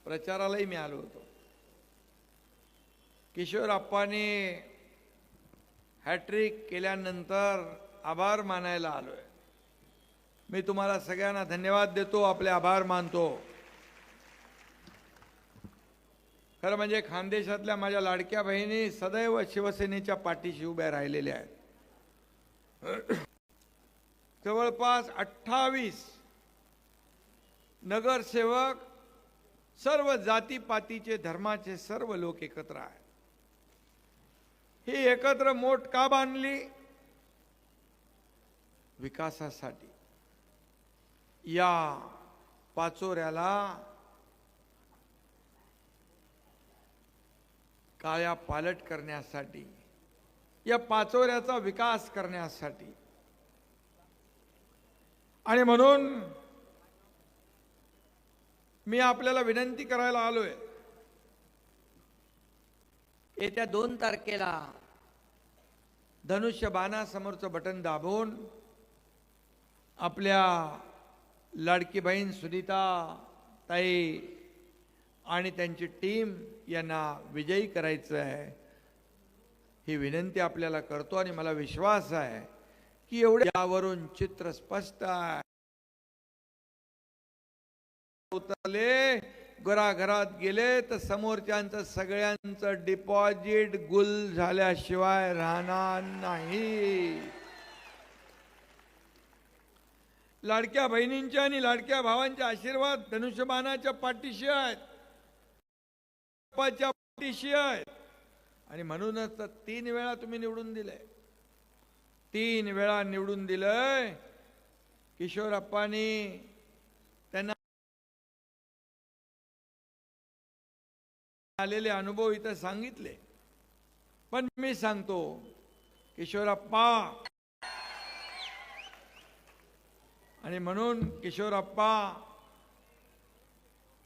प्रचारालाही मी आलो होतो. किशोरप्पांनी हॅट्रिक केल्यानंतर आभार मानायला आलोय. मी तुम्हाला सगळ्यांना धन्यवाद देतो, आपले आभार मानतो. खरं म्हणजे खानदेशातल्या माझ्या लाडक्या बहिणी सदैव शिवसेनेच्या पाठीशी उभ्या राहिलेल्या आहेत. जवळपास 28 नगरसेवक, सर्व जातीपातीचे, धर्माचे सर्व लोक एकत्र आहेत. ही एकत्र मोठ का बांधली? विकासासाठी. या पाचोऱ्याला काया पालट करण्यासाठी, या पाचोऱ्याचा विकास करण्यासाठी. आणि म्हणून मी आपल्याला विनंती करायला आलोय, येत्या 2 तारखेला धनुष्यबाणासमोरचं बटन दाबून आपल्या लाडकी बहीण सुनीता ताई आणि त्यांची टीम यांना विजयी करायचं आहे. ही विनंती आपल्याला करतो आणि मला विश्वास आहे की यावरून चित्र स्पष्ट आहे. उतरले, घराघरात गेले तर समोरच्यांचं सगळ्यांचं डिपॉझिट गुल झाल्याशिवाय राहणार नाही. लाडक्या बहिणींचे आणि लाडक्या भावांचे आशीर्वाद धनुष्यबाणाच्या पाठीशी आहेत, पाठीशी आहेत. आणि म्हणूनच 3 वेळा तुम्ही निवडून दिले, 3 वेळा निवडून दिलंय. किशोरप्पांनी त्यांना आलेले अनुभव इथं सांगितले. पण मी सांगतो, किशोरप्पा, आणि म्हणून किशोरप्पा,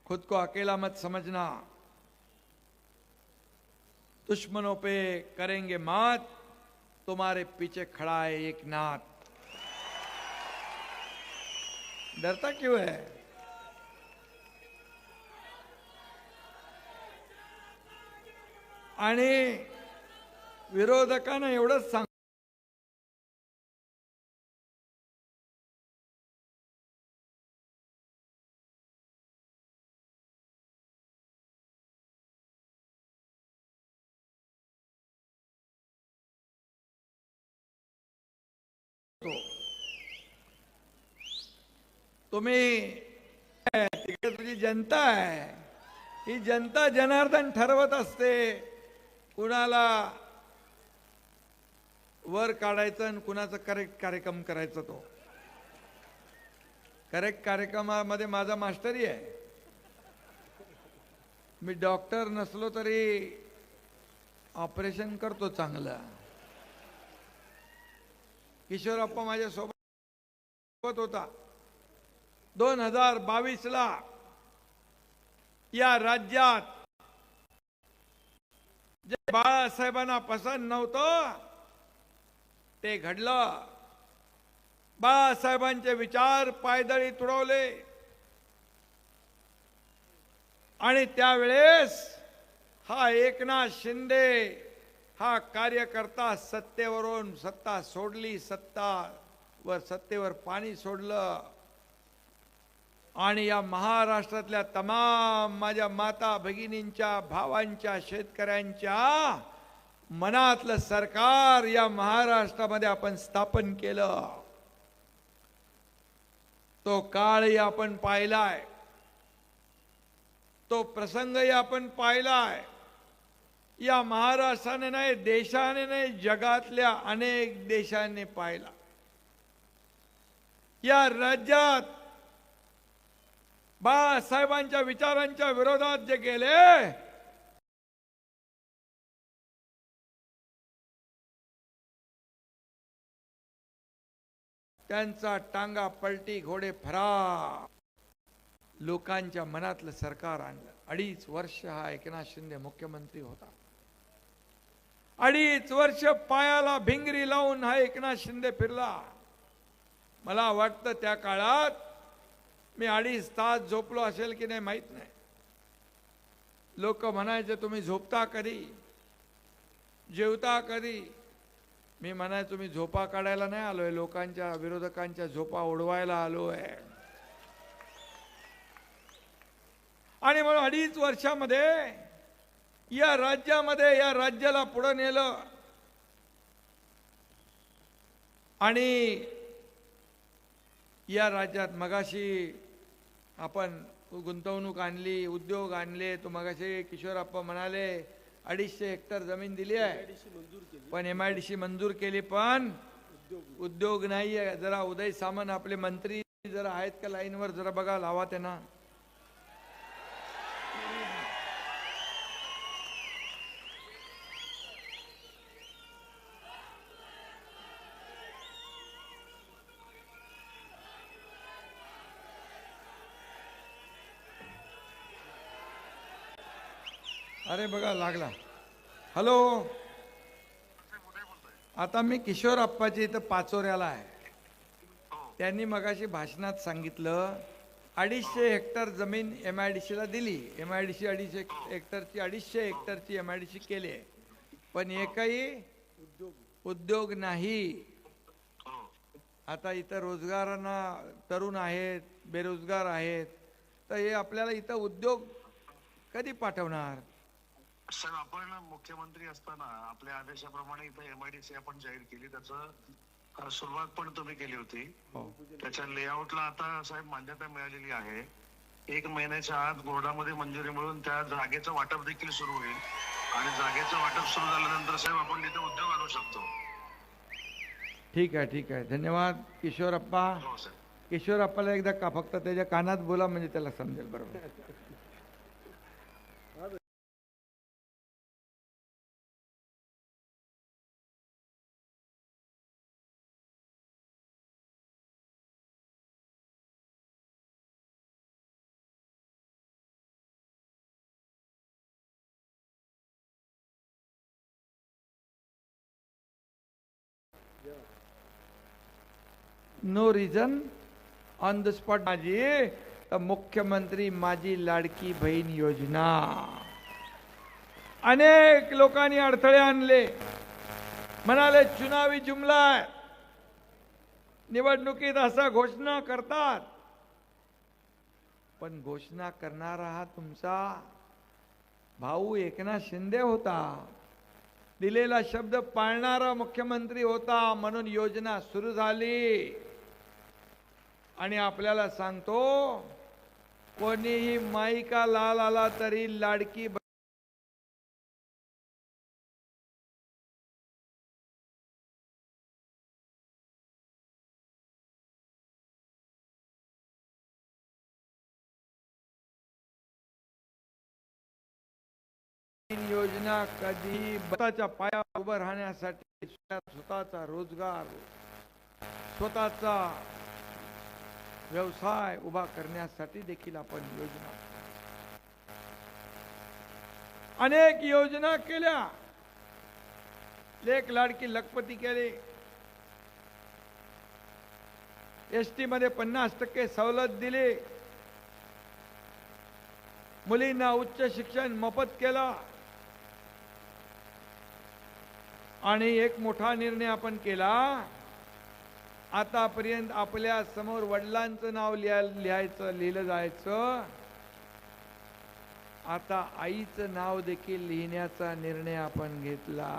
खुद को अकेला मत समझना, दुश्मनों पे करेंगे मात, तुम्हारे पीछे खड़ा है एक नाथ. डरता क्यों है? आणि विरोधकांना एवढंच सांग, तुम्ही तिकडे तुझी जनता आहे, ही जनता जनार्दन ठरवत असते कुणाला वर काढायचं आणि कुणाचा करेक्ट कार्यक्रम करायचा. तो करेक्ट कार्यक्रमामध्ये माझा मास्टरी आहे. मी डॉक्टर नसलो तरी ऑपरेशन करतो चांगलं. किशोरप्पा माझ्या सोबत होता. 2022ला या राज्यात जे बाळासाहेबांना पसंत नव्हतं ते घडलं. बाळासाहेबांचे विचार पायदळी तुडवले आणि त्यावेळेस हा एकनाथ शिंदे हा कार्यकर्ता सत्तेवरून सत्ता सोडली, सत्तेवर पाणी सोडलं. आणि या महाराष्ट्रातल्या तमाम माझ्या माता भगिनींच्या, भावांच्या, शेतकऱ्यांच्या मनातलं सरकार या महाराष्ट्रामध्ये आपण स्थापन केलं. तो काळही आपण पाहिलाय, तो प्रसंगही आपण पाहिलाय. या महाराष्ट्राने नाही, देशाने नाही, जगातल्या अनेक देशांनी पाहिला. या राज्यात बाळासाहेबांच्या विचारांच्या विरोधात जे गेले त्यांचा टांगा पलटी, घोडे फरार, लोकांच्या मनातलं सरकार आणलं. 2.5 वर्ष हा एकनाथ शिंदे मुख्यमंत्री होता. 2.5 वर्ष पायाला भिंगरी लावून हा एकनाथ शिंदे फिरला. मला वाटतं त्या काळात मी 2.5 तास झोपलो असेल की नाही माहित नाही. लोक म्हणायचे तुम्ही झोपता कधी, जेवता कधी. मी म्हणायचो मी झोपा काढायला नाही आलोय, लोकांच्या विरोधकांच्या झोपा उडवायला आलोय. आणि म्हणून 2.5 वर्षामध्ये या राज्यामध्ये या राज्याला पुढे नेलं आणि या राज्यात मगाशी आपण गुंतवणूक आणली, उद्योग आणले. तो मगाशी किशोरप्पा म्हणाले 250 हेक्टर जमीन दिली आहे, पण MIDC मंजूर केली, पण उद्योग नाही आहे. जरा उदय सामंत आपले मंत्री जरा आहेत का लाईनवर, जरा बघा, लावा त्यांना. अरे बघा लागला. हॅलो, आता मी किशोरप्पाची इथं पाचोऱ्याला आहे. त्यांनी मगाशी भाषणात सांगितलं 250 हेक्टर जमीन MIDCला दिली. MIDC 250 हेक्टरची MIDC केली आहे, पण एकही उद्योग नाही. आता इथं रोजगारांना तरुण आहेत, बेरोजगार आहेत, तर हे आपल्याला इथं उद्योग कधी पाठवणार? सर, आपण मुख्यमंत्री असताना आपल्या आदेशाप्रमाणे इथे MIDC आपण जाहीर केली. त्याचं सुरुवात पण तुम्ही केली होती. त्याच्या लेआउटला आता साहेब मान्यता मिळालेली आहे. 1 महिन्याच्या आत बोर्डामध्ये मंजुरी मिळून त्या जागेचं वाटप देखील सुरू होईल आणि जागेचं वाटप सुरू झाल्यानंतर साहेब आपण तिथे उद्योग आणू शकतो. ठीक आहे, ठीक आहे, धन्यवाद किशोरप्पा. हो सर. किशोरप्पाला एकदा का फक्त त्याच्या कानात बोला म्हणजे त्याला समजेल बरोबर. No reason on the spot. माझी मुख्यमंत्री माझी लाडकी बहीण योजना, अनेक लोकांनी अडथळे आणले, म्हणाले चुनावी जुमला आहे, निवडणुकीत असा घोषणा करतात. पण घोषणा करणारा हा तुमचा भाऊ एकनाथ शिंदे होता. दिलेला शब्द पाळणारा मुख्यमंत्री होता, म्हणून योजना सुरू झाली. आणि आपल्याला सांगतो, कोणीही माईका लाल आला तरी लाडकी योजना कधी स्वतःच्या पायावर उभं राहण्यासाठी, स्वतःचा रोजगार, स्वतःचा व्यवसाय उभा करण्यासाठी देखील आपण योजना, अनेक योजना केल्या. लेक लाडकी लखपती केले, ST मध्ये 50% सवलत दिली, मुलींना उच्च शिक्षण मोफत केला. आणि एक मोठा निर्णय आपण केला, आतापर्यंत आपल्या समोर वडिलांचं नाव लिहिलं जायचं, आता आईचं नाव देखील लिहिण्याचा निर्णय आपण घेतला.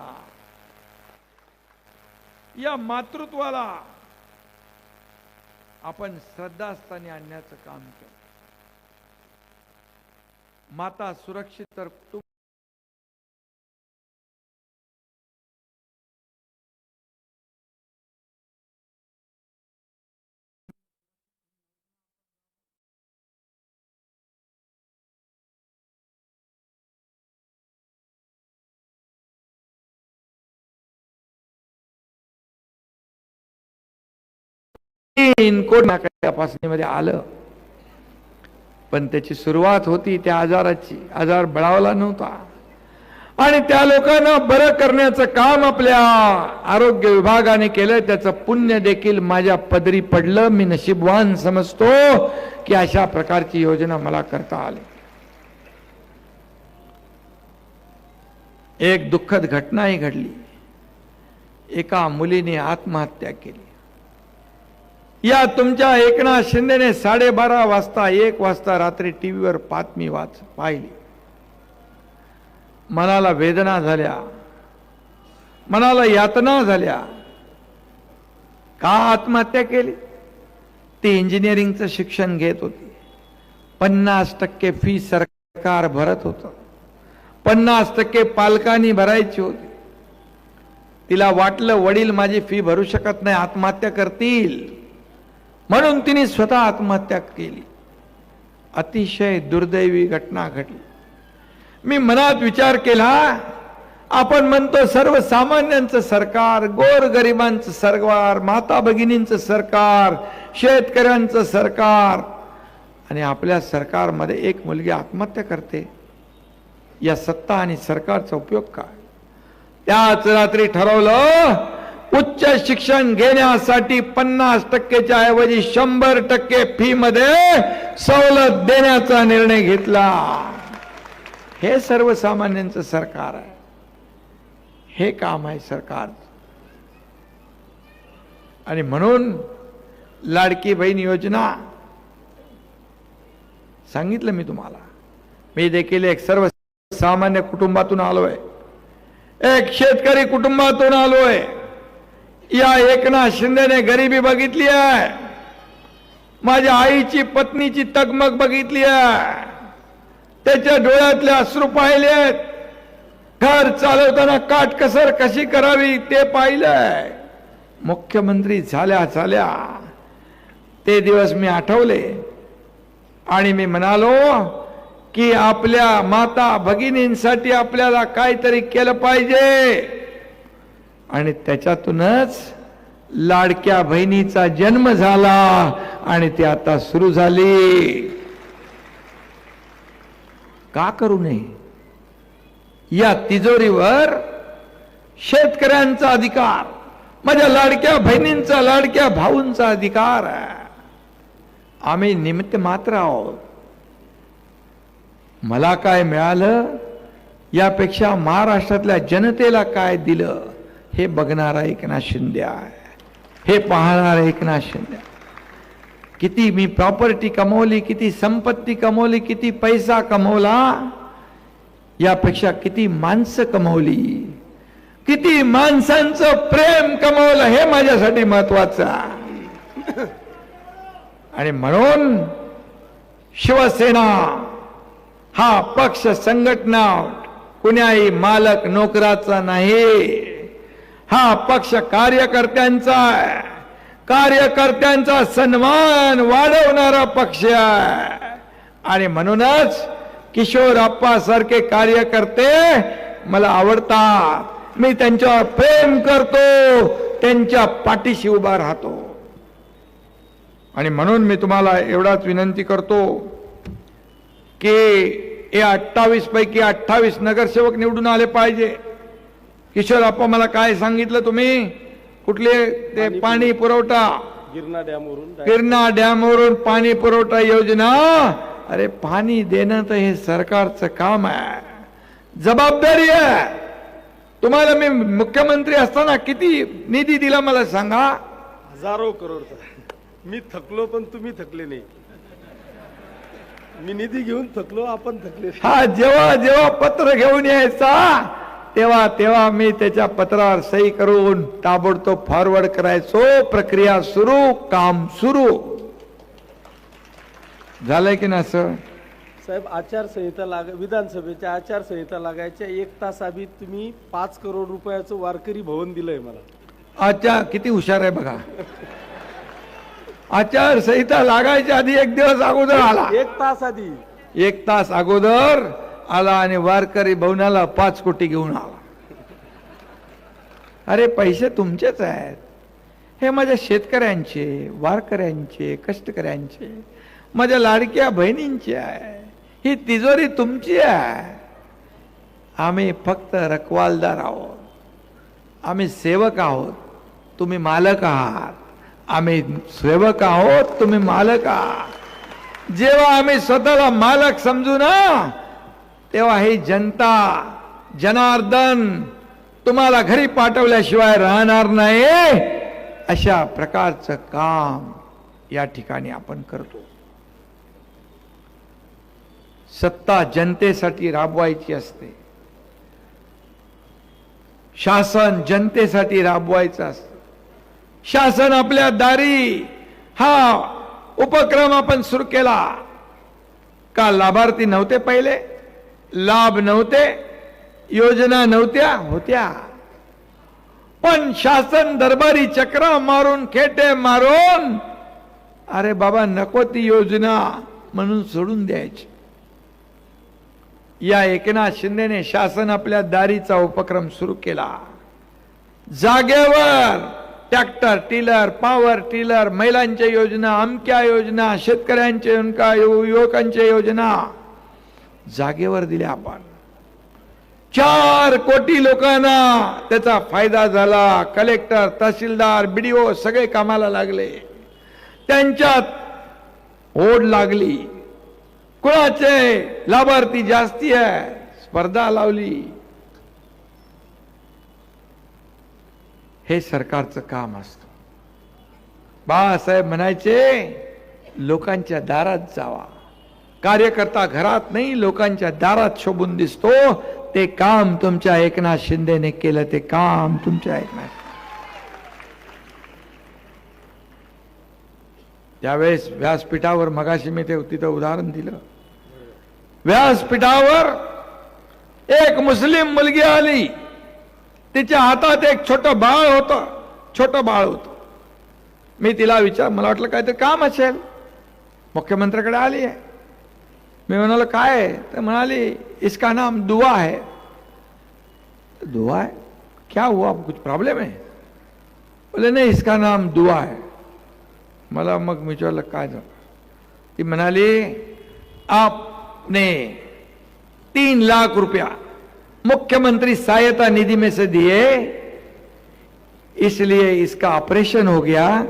या मातृत्वाला आपण श्रद्धास्थानी आणण्याचं काम केलं. माता सुरक्षित तर कुटुंब तपासणीमध्ये आलं, पण त्याची सुरुवात होती त्या आजाराची. आजार बळावला नव्हता आणि त्या लोकांना बरं करण्याचं काम आपल्या आरोग्य विभागाने केलं. त्याचं पुण्य देखील माझ्या पदरी पडलं. मी नशीबवान समजतो की अशा प्रकारची योजना मला करता आली. एक दुःखद घटनाही घडली. एका मुलीने आत्महत्या केली. या तुमच्या एकनाथ शिंदेने 12:30 वाजता 1 वाजता रात्री टीव्हीवर बातमी पाहिली. मनाला वेदना झाल्या, मनाला यातना झाल्या. का आत्महत्या केली? ती इंजिनिअरिंगचं शिक्षण घेत होती. 50% फी सरकार भरत होतं, 50% पालकांनी भरायची होती. तिला वाटलं वडील माझी फी भरू शकत नाही, आत्महत्या करतील, म्हणून तिने स्वतः आत्महत्या केली. अतिशय दुर्दैवी घटना घडली. मी मनात विचार केला, आपण म्हणतो सर्वसामान्यांचं सरकार, गोरगरिबांचं सरकार, माता भगिनींचं सरकार, शेतकऱ्यांचं सरकार, आणि आपल्या सरकारमध्ये एक मुलगी आत्महत्या करते. या सत्ता आणि सरकारचा उपयोग काय? त्याच रात्री ठरवलं, उच्च शिक्षण घेण्यासाठी 50%च्या ऐवजी 100% फी मध्ये सवलत देण्याचा निर्णय घेतला. हे सर्वसामान्यांचं सरकार आहे. हे काम आहे सरकार. आणि म्हणून लाडकी बहीण योजना सांगितलं मी तुम्हाला. मी देखील एक सर्वसामान्य कुटुंबातून आलोय, एक शेतकरी कुटुंबातून आलोय. या एकनाथ शिंदेने गरिबी बघितली आहे, माझ्या आईची पत्नीची तगमग बघितली आहे, त्याच्या डोळ्यातले अश्रू पाहिलेत, घर चालवताना काटकसर कशी करावी ते पाहिलंय. मुख्यमंत्री झाल्या झाल्या ते दिवस मी आठवले आणि मी म्हणालो की आपल्या माता भगिनींसाठी आपल्याला काहीतरी केलं पाहिजे. आणि त्याच्यातूनच लाडक्या बहिणीचा जन्म झाला आणि ती आता सुरू झाली. का करू नये? या तिजोरीवर शेतकऱ्यांचा अधिकार, माझ्या लाडक्या बहिणींचा, लाडक्या भाऊंचा अधिकार आहे. आम्ही निमित्त मात्र आहोत. मला काय मिळालं यापेक्षा महाराष्ट्रातल्या जनतेला काय दिलं हे बघणारा एकनाथ शिंदे आहे, हे पाहणारा एकनाथ शिंदे. किती मी प्रॉपर्टी कमवली, किती संपत्ती कमवली, किती पैसा कमवला, यापेक्षा किती माणसं कमवली, किती माणसांचं प्रेम कमवलं हे माझ्यासाठी महत्वाचं आहे. आणि म्हणून शिवसेना हा पक्ष संघटना कुण्याही मालक नोकराचा नाही. हा पक्ष कार्यकर्त्यांचा आहे, कार्यकर्त्यांचा सन्मान वाढवणारा पक्ष आहे. आणि म्हणूनच किशोर अप्पा सारखे कार्यकर्ते मला आवडतात. मी त्यांच्यावर प्रेम करतो, त्यांच्या पाठीशी उभा राहतो. आणि म्हणून मी तुम्हाला एवढाच विनंती करतो की हे 28 पैकी 28 नगरसेवक निवडून आले पाहिजे. किशोर अप्पा मला काय सांगितलं तुम्ही? कुठले ते पाणी पुरवठा गिरणा डॅमवरून पाणी पुरवठा योजना. अरे पाणी देणं तर हे सरकारचं काम आहे, जबाबदारी आहे. तुम्हाला मी मुख्यमंत्री असताना किती निधी दिला मला सांगा? हजारो करोडचा. मी थकलो पण तुम्ही थकले नाही. मी निधी घेऊन थकलो, आपण थकले. हा जेव्हा जेव्हा पत्र घेऊन यायचा तेव्हा तेव्हा मी त्याच्या पत्रावर सही करून ताबडतोब फॉरवर्ड करायचो. प्रक्रिया सुरू, काम सुरू झालंय की नसं? साहेब आचारसंहिता विधानसभेच्या आचारसंहिता लागायच्या 1 तास आधी तुम्ही 5 करोड रुपयाचं वारकरी भवन दिलंय मला. अच्छा, किती हुशार आहे बघा. आचारसंहिता लागायच्या आधी 1 दिवस अगोदर आला, 1 तास आधी, 1 तास अगोदर आला आणि वारकरी भवनाला 5 कोटी घेऊन आला. अरे पैसे तुमचेच आहेत, हे माझ्या शेतकऱ्यांचे, वारकऱ्यांचे, कष्टकऱ्यांचे, माझ्या लाडक्या बहिणींचे आहे. ही तिजोरी तुमची आहे. आम्ही फक्त रखवालदार आहोत, आम्ही सेवक आहोत, तुम्ही मालक आहात. आम्ही सेवक आहोत, तुम्ही मालक आहात. जेव्हा आम्ही स्वतःला मालक समजू ना, तेव्हा ही जनता जनार्दन तुम्हाला घरी पाठवल्याशिवाय राहणार नाही, अशा प्रकारचं काम या ठिकाणी आपण करतो. सत्ता जनतेसाठी राबवायची असते, शासन जनतेसाठी राबवायचं असतं. शासन आपल्या दारी हा उपक्रम आपण सुरू केला का? लाभार्थी नव्हते पहिले, लाभ नव्हते, योजना नव्हत्या, होत्या. पण शासन दरबारी चक्र मारून, खेटे मारून, अरे बाबा नको ती योजना म्हणून सोडून द्यायची. या एकनाथ शिंदेने शासन आपल्या दारीचा उपक्रम सुरू केला. जागेवर ट्रॅक्टर, टिलर, पॉवर टिलर, महिलांच्या योजना, अमक्या योजना, शेतकऱ्यांच्या युवकांच्या योजना जागेवर दिल्या आपण. 4 कोटी लोकांना त्याचा फायदा झाला. कलेक्टर, तहसीलदार, BDO सगळे कामाला लागले. त्यांच्यात ओढ लागली. कुणाचे लाभार्थी जास्ती आहे, स्पर्धा लावली. हे सरकारचं काम असतं. बाळासाहेब म्हणायचे लोकांच्या दारात जावा. कार्यकर्ता घरात नाही, लोकांच्या दारात शोभून दिसतो. ते काम तुमच्या एकनाथ शिंदेने केलं. ते काम तुमच्या एकनाथ. त्यावेळेस व्यासपीठावर, मगाशी मी ते तिथं उदाहरण दिलं, व्यासपीठावर एक मुस्लिम मुलगी आली. तिच्या हातात एक छोटं बाळ होतं. मी तिला मला वाटलं काय ते काम असेल, मुख्यमंत्र्याकडे आली आहे. मी म्हणालो काय आहे? तर म्हणाली इसका नाम दुआ है. दुआ है? क्या हुआ, कुछ प्रॉब्लेम है? बोले नहीं, इसका नाम दुआ है. मला मग मी विचारलं काय झालं. ती म्हणाली आपने 3 लाख रुपया मुख्यमंत्री सहायता निधि में से दिए, इसलिए इसका ऑपरेशन हो गया,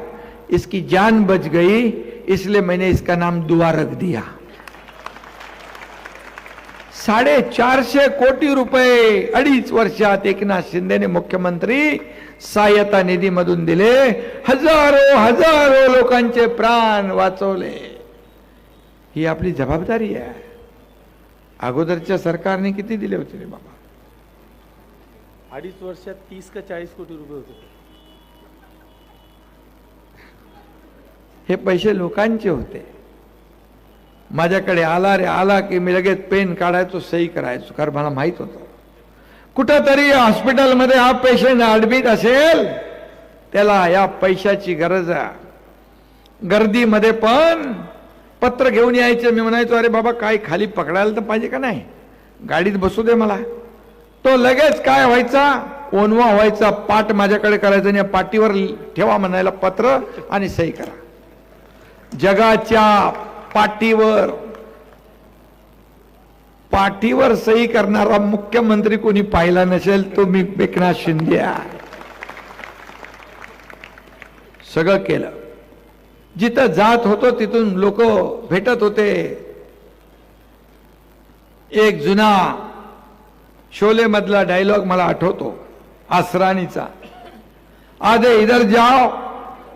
इसकी जान बच गई, इसलिए मैंने इसका नाम दुआ रख दिया. 450 कोटी रुपये 2.5 वर्षात एकनाथ शिंदेने मुख्यमंत्री सहायता निधी मधून दिले. हजारो लोकांचे प्राण वाचवले. ही आपली जबाबदारी आहे. अगोदरच्या सरकारने किती दिले होते रे बाबा? 2.5 वर्षात 30 का 40 कोटी रुपये होते. हे पैसे लोकांचे होते. माझ्याकडे आला की मी लगेच पेन काढायचो, सही करायचो, कारण मला माहित होतं कुठंतरी हॉस्पिटलमध्ये हा पेशंट ऍडमिट असेल, त्याला या पैशाची गरज आहे. गर्दीमध्ये पण पत्र घेऊन यायचे. मी म्हणायचो अरे बाबा काय खाली पकडायला तर पाहिजे का नाही, गाडीत बसू दे मला. तो लगेच काय व्हायचा, ओनवा व्हायचा, पाठ माझ्याकडे करायचा आणि या पाठीवर ठेवा म्हणायला पत्र आणि सही करा. जगाच्या पाठीवर सही करणारा मुख्यमंत्री कोणी पाहिला नसेल तो मी एकनाथ शिंदे आहे. सगळं केलं. जिथं जात होतो तिथून लोक भेटत होते. एक जुना शोले मधला डायलॉग मला आठवतो, आसरानीचा, आधे इधर जाओ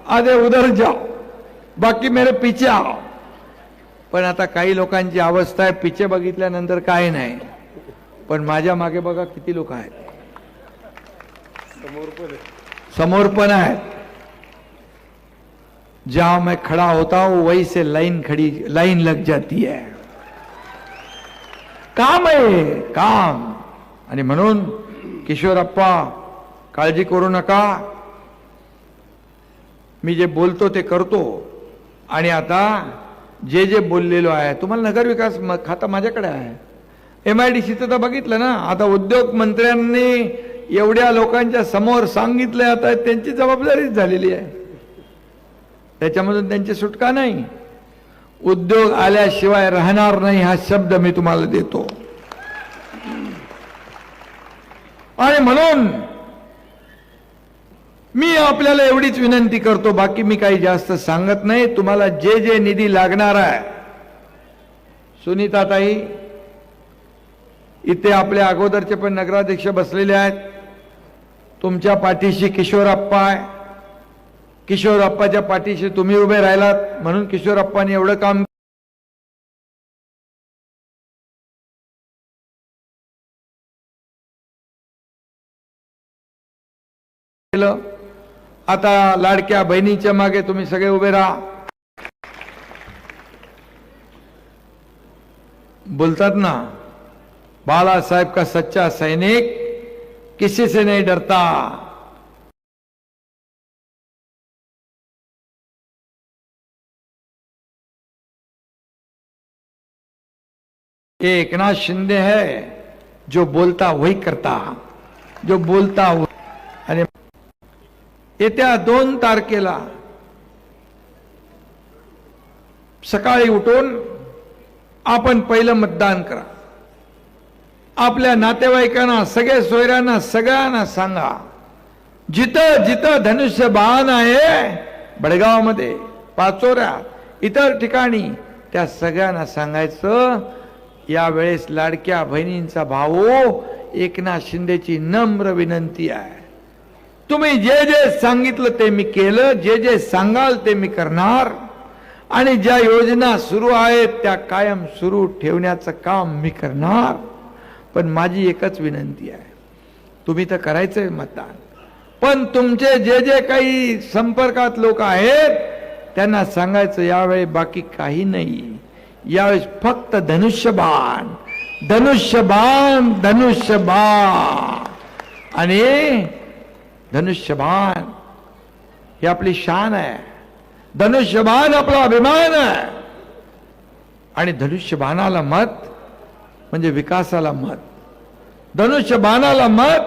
आधे उधर जाओ, बाकी मेरे पीछे आओ. पण आता काही लोकांची अवस्था आहे, पिछे बघितल्यानंतर काय नाही, पण माझ्या मागे बघा किती लोक आहेत, समोर पण आहेत. जहां मैं खड़ा होता हूं वहीं से लाइन लग जाती है. काम आहे काम. आणि म्हणून किशोरप्पा काळजी करू नका, मी जे बोलतो ते करतो. आणि आता जे बोललेलो आहे, तुम्हाला नगर विकास खाता माझ्याकडे आहे. MIDCचं तर बघितलं ना. आता उद्योग मंत्र्यांनी एवढ्या लोकांच्या समोर सांगितलं, आता त्यांची जबाबदारीच झालेली आहे, त्याच्यामधून त्यांची सुटका नाही. उद्योग आल्याशिवाय राहणार नाही हा शब्द मी तुम्हाला देतो. आणि म्हणून मी आपल्याला एवढीच विनंती करतो, बाकी मी काही जास्त सांगत नाही. तुम्हाला जे निधी लागणार आहे, सुनीताताई इथे आपल्या अगोदरचे पण नगराध्यक्ष बसलेले आहेत. तुमच्या पाठीशी किशोरप्पा आहे. किशोरप्पाच्या पाठीशी तुम्ही उभे राहिलात म्हणून किशोरप्पांनी एवढं काम केलं. आता लाडक्या बहिणीच्या मागे तुम्ही सगळे उभे राहा. बोलतात ना, बाला साहेब का सच्चा सैनिक किसी से नहीं डरता. ये एकनाथ शिंदे है जो बोलता वही करता, जो बोलता आणि येत्या 2 तारखेला सकाळी उठून आपण पहिलं मतदान करा. आपल्या नातेवाईकांना, सगळे सोयऱ्यांना, सगळ्यांना सांगा, जिथं जिथं धनुष्यबाण आहे, बडगावमध्ये, पाचोऱ्यात, इतर ठिकाणी, त्या सगळ्यांना सांगायचं यावेळेस लाडक्या बहिणींचा भाऊ एकनाथ शिंदेची नम्र विनंती आहे, तुम्ही जे जे सांगितलं ते मी केलं, जे जे सांगाल ते मी करणार, आणि ज्या योजना सुरू आहेत त्या कायम सुरू ठेवण्याचं काम मी करणार. पण माझी एकच विनंती आहे, तुम्ही तर करायचंय मतदान, पण तुमचे जे जे काही संपर्कात लोक आहेत त्यांना सांगायचं यावेळी बाकी काही नाही, यावेळेस फक्त धनुष्यबाण, धनुष्यबाण, धनुष्यबाण. आणि धनुष्यबाण ही आपली शान आहे, धनुष्यबाण आपला अभिमान आहे. आणि धनुष्यबाणाला मत म्हणजे विकासाला मत, धनुष्यबाणाला मत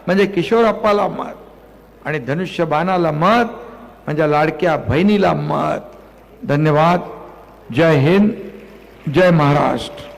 म्हणजे किशोरप्पाला मत, आणि धनुष्यबाणाला मत म्हणजे लाडक्या बहिणीला मत. धन्यवाद. जय हिंद, जय महाराष्ट्र.